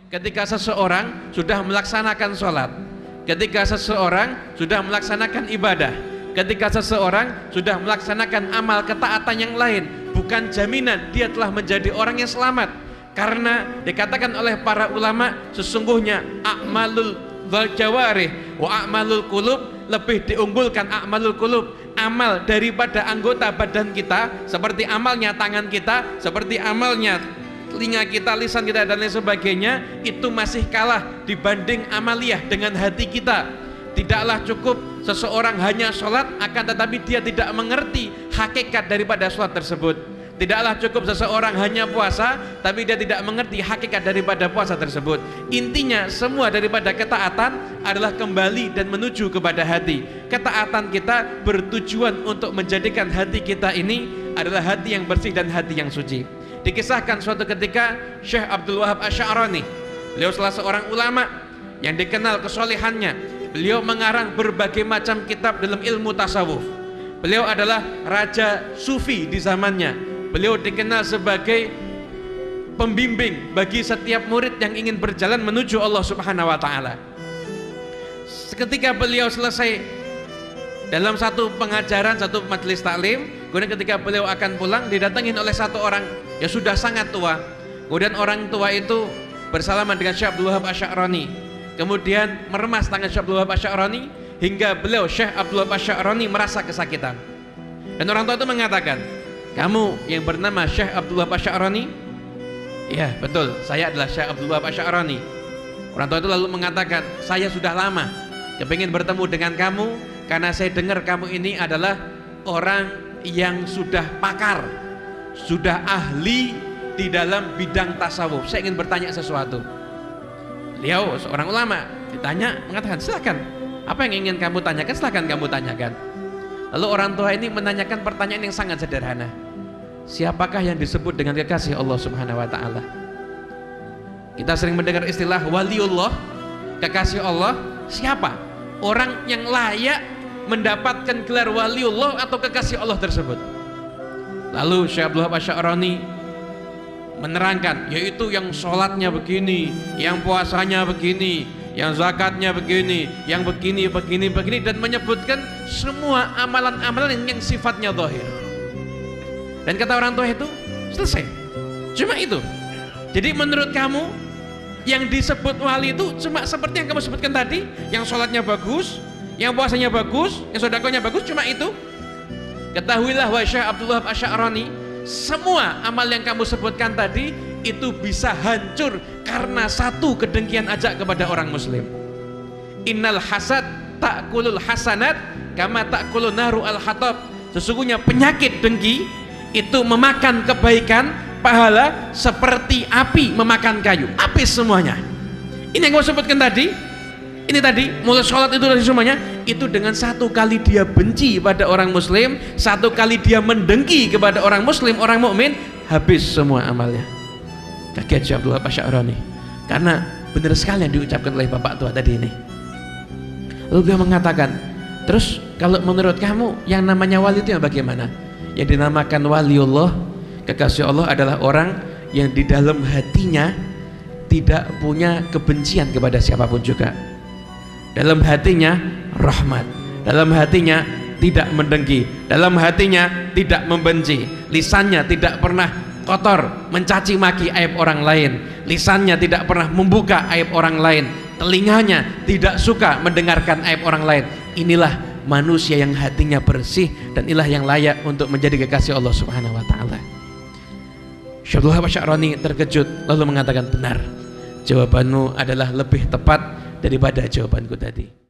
ketika seseorang sudah melaksanakan sholat, ketika seseorang sudah melaksanakan ibadah, ketika seseorang sudah melaksanakan amal ketaatan yang lain, bukan jaminan dia telah menjadi orang yang selamat. Karena dikatakan oleh para ulama, sesungguhnya a'malul jawarih wa a'malul qulub, lebih diunggulkan a'malul qulub, amal daripada anggota badan kita, seperti amalnya tangan kita, seperti amalnya telinga kita, lisan kita dan lain sebagainya, itu masih kalah dibanding amaliyah dengan hati kita. Tidaklah cukup seseorang hanya sholat akan tetapi dia tidak mengerti hakikat daripada sholat tersebut. Tidaklah cukup seseorang hanya puasa tapi dia tidak mengerti hakikat daripada puasa tersebut. Intinya semua daripada ketaatan adalah kembali dan menuju kepada hati. Ketaatan kita bertujuan untuk menjadikan hati kita ini adalah hati yang bersih dan hati yang suci. Dikisahkan suatu ketika Syekh Abdul Wahab Asy'arani, beliau salah seorang ulama yang dikenal kesolehannya. Beliau mengarang berbagai macam kitab dalam ilmu tasawuf. Beliau adalah raja sufi di zamannya. Beliau dikenal sebagai pembimbing bagi setiap murid yang ingin berjalan menuju Allah Subhanahu wa taala. Ketika beliau selesai dalam satu pengajaran, satu majelis taklim, kemudian ketika beliau akan pulang, didatangin oleh satu orang yang sudah sangat tua. Kemudian orang tua itu bersalaman dengan Syekh Abdul Wahab Asy'arani, kemudian meremas tangan Syekh Abdul Wahab Asy'arani hingga beliau Syekh Abdul Wahab Asy'arani merasa kesakitan. Dan orang tua itu mengatakan, "Kamu yang bernama Syekh Abdul Wahab Asy'arani?" "Iya, betul, saya adalah Syekh Abdul Wahab Asy'arani." Orang tua itu lalu mengatakan, "Saya sudah lama kepingin bertemu dengan kamu karena saya dengar kamu ini adalah orang yang sudah pakar, sudah ahli di dalam bidang tasawuf. Saya ingin bertanya sesuatu." Beliau seorang ulama, ditanya, mengatakan, "Silakan, apa yang ingin kamu tanyakan, silakan kamu tanyakan." Lalu orang tua ini menanyakan pertanyaan yang sangat sederhana. Siapakah yang disebut dengan kekasih Allah Subhanahu wa taala? Kita sering mendengar istilah waliullah, kekasih Allah. Siapa orang yang layak mendapatkan gelar waliullah atau kekasih Allah tersebut? Lalu Syekh Abdul Wahab Asy'arani menerangkan, yaitu yang sholatnya begini, yang puasanya begini, yang zakatnya begini, yang begini, dan menyebutkan semua amalan-amalan yang sifatnya zahir. Dan kata orang tua itu, selesai, cuma itu. Jadi menurut kamu yang disebut wali itu cuma seperti yang kamu sebutkan tadi, yang sholatnya bagus, yang puasanya bagus, yang sedekahnya bagus, cuma itu? Ketahuilah wahai Syekh Abdul Wahab Asy'arani, semua amal yang kamu sebutkan tadi itu bisa hancur karena satu kedengkian aja kepada orang muslim. Innal hasad ta'kulul hasanat kama ta'kulun naru al-hatab. Sesungguhnya penyakit dengki itu memakan kebaikan pahala seperti api memakan kayu. Api semuanya. Ini yang kamu sebutkan tadi, ini tadi mulai sholat itu dari semuanya, itu dengan satu kali dia benci pada orang muslim, satu kali dia mendengki kepada orang muslim, orang mukmin, habis semua amalnya. Kaget Syekh Abdul Wahab Asy'arani, karena benar sekali yang diucapkan oleh bapak tua tadi ini. Lalu dia mengatakan, terus kalau menurut kamu yang namanya wali itu yang bagaimana? Yang dinamakan waliullah, kekasih Allah, adalah orang yang di dalam hatinya tidak punya kebencian kepada siapapun juga. Dalam hatinya rahmat, dalam hatinya tidak mendengki, dalam hatinya tidak membenci, lisannya tidak pernah kotor mencaci maki aib orang lain, lisannya tidak pernah membuka aib orang lain, telinganya tidak suka mendengarkan aib orang lain. Inilah manusia yang hatinya bersih dan inilah yang layak untuk menjadi kekasih Allah Subhanahu wa taala. Syekh Abdul Wahab Asy'arani terkejut lalu mengatakan, "Benar, jawabanmu adalah lebih tepat daripada jawabanku tadi."